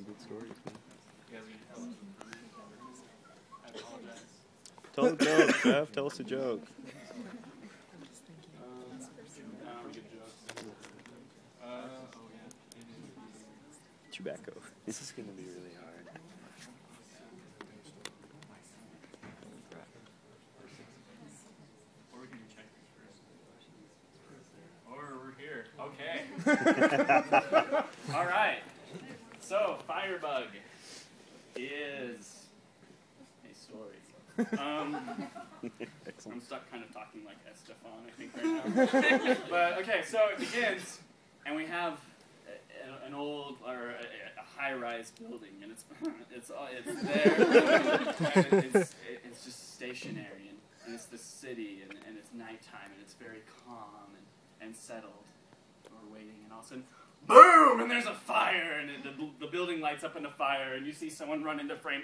Good story. You guys are gonna tell us. I apologize. Tell a joke, Jeff. Tell us a joke. Good jokes. Chewbacca. This is going to be really hard. Or we can check this first. Or we're here. Okay. All right. So, Firebug is a story. I'm stuck kind of talking like Estefan, I think, right now. But, okay, so it begins, and we have an old, or a high-rise building, and it's there, and it's just stationary, and it's the city, and it's nighttime, and it's very calm and settled. We're waiting, and all of a sudden, boom! And there's a fire, and the building lights up into fire, and you see someone run into frame.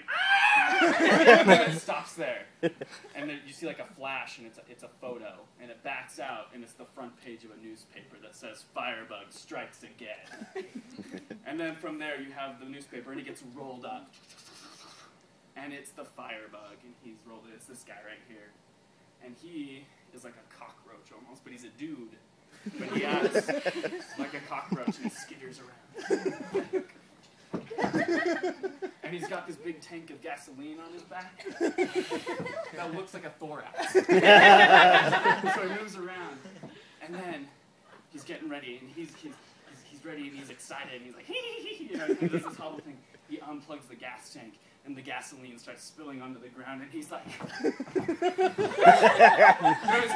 And then it stops there, and then you see like a flash, and it's a photo, and it backs out, and it's the front page of a newspaper that says "Firebug strikes again." And then from there you have the newspaper, and it gets rolled up, and it's the Firebug, and he's rolled it. It's this guy right here, and he is like a cockroach almost, but he's a dude. But he acts like a cockroach, and he skitters around. And he's got this big tank of gasoline on his back that looks like a thorax. So he moves around, and then he's getting ready, and he's ready, and he's excited, and he's like, hee, you know, he does this whole thing. He unplugs the gas tank, and the gasoline starts spilling onto the ground, and he's like, he's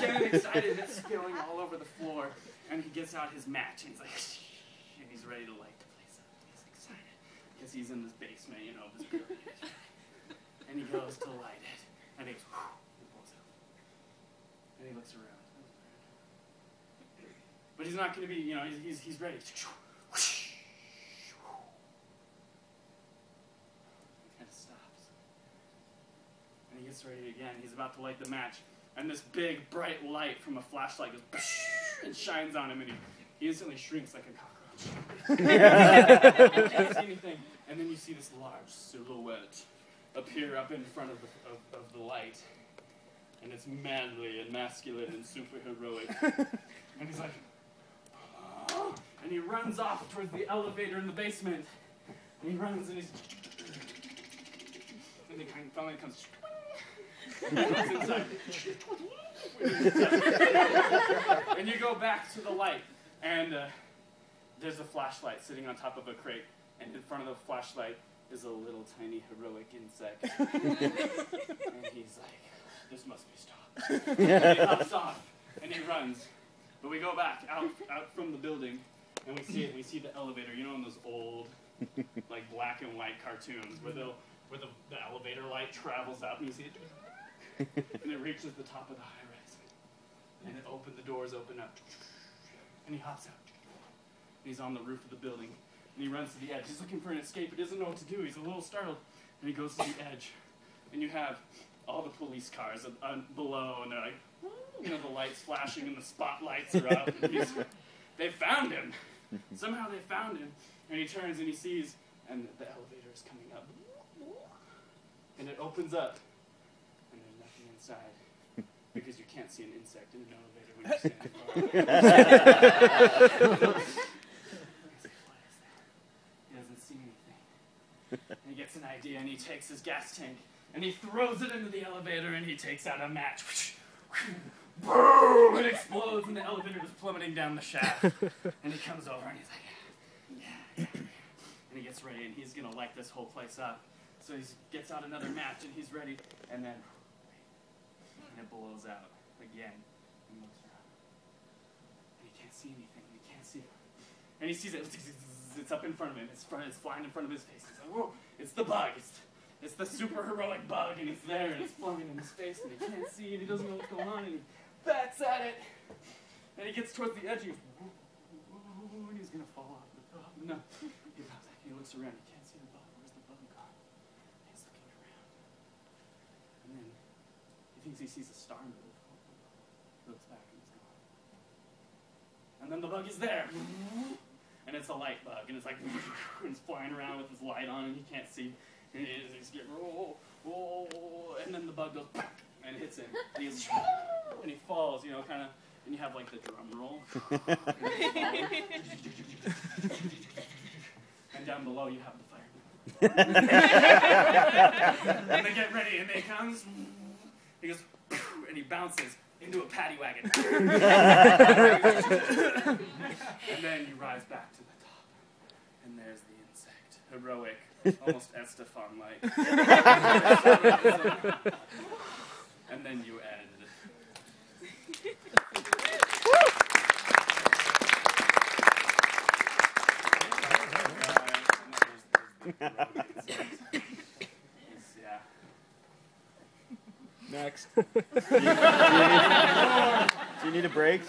getting excited, and it's spilling all over the floor, and he gets out his match, and he's like, and he's ready to light the place up. He's excited, because he's in this basement, you know, this building, and he goes to light it, and he goes, and pulls out, and he looks around. But he's not going to be, you know, he's ready. He kind of stops. And he gets ready again. He's about to light the match. And this big, bright light from a flashlight goes and shines on him. And he instantly shrinks like a cockroach. You can't see anything. And then you see this large silhouette appear up in front of the light. And it's manly and masculine and super heroic. And he's like, and he runs off towards the elevator in the basement. And he runs, and he finally comes. Inside. And you go back to the light, and there's a flashlight sitting on top of a crate, and in front of the flashlight is a little tiny heroic insect. And he's like, "This must be stopped." And he hops off, and he runs. But we go back out from the building, and we see the elevator. You know, in those old, like black and white cartoons, where the elevator light travels up, and you see it, and it reaches the top of the high rise, and the doors open up, and he hops out. And he's on the roof of the building, and he runs to the edge. He's looking for an escape. He doesn't know what to do. He's a little startled, and he goes to the edge, and you have all the police cars below, and they're like, you know, the lights flashing and the spotlights are up. And they found him. Somehow they found him. And he turns and he sees, and the elevator is coming up. And it opens up, and there's nothing inside. Because you can't see an insect in an elevator when you're standing far. He doesn't see anything. And he gets an idea, and he takes his gas tank, and he throws it into the elevator, and he takes out a match. Boom! It explodes, and the elevator is plummeting down the shaft. And he comes over, and he's like, yeah. And he gets ready, and he's going to light this whole place up. So he gets out another match, and he's ready, and then it blows out again. And looks around. And he can't see anything. He can't see it. And he sees it. It's up in front of him. It's flying in front of his face. He's like, whoa, it's the bug. It's the super heroic bug, and it's there, and it's flying in his face, and he can't see, and he doesn't know what's going on, and he bats at it. And he gets towards the edge, and he's going to fall off the top. No. He looks around. He can't see the bug. Where's the bug gone? He's looking around. And then he thinks he sees a star move. He looks back, and it's gone. And then the bug is there. And and it's a light bug, and it's like and it's flying around with his light on, and he can't see. And he's getting and then the bug goes and hits him, and he falls, you know, kind of, and you have like the drum roll, and down below you have the fireman. And they get ready, and they comes. He goes, and he bounces into a paddy wagon. And then you rise back to the top, and there's the insect, heroic, almost Estefan-like. And then you end. Next. Do you need a break?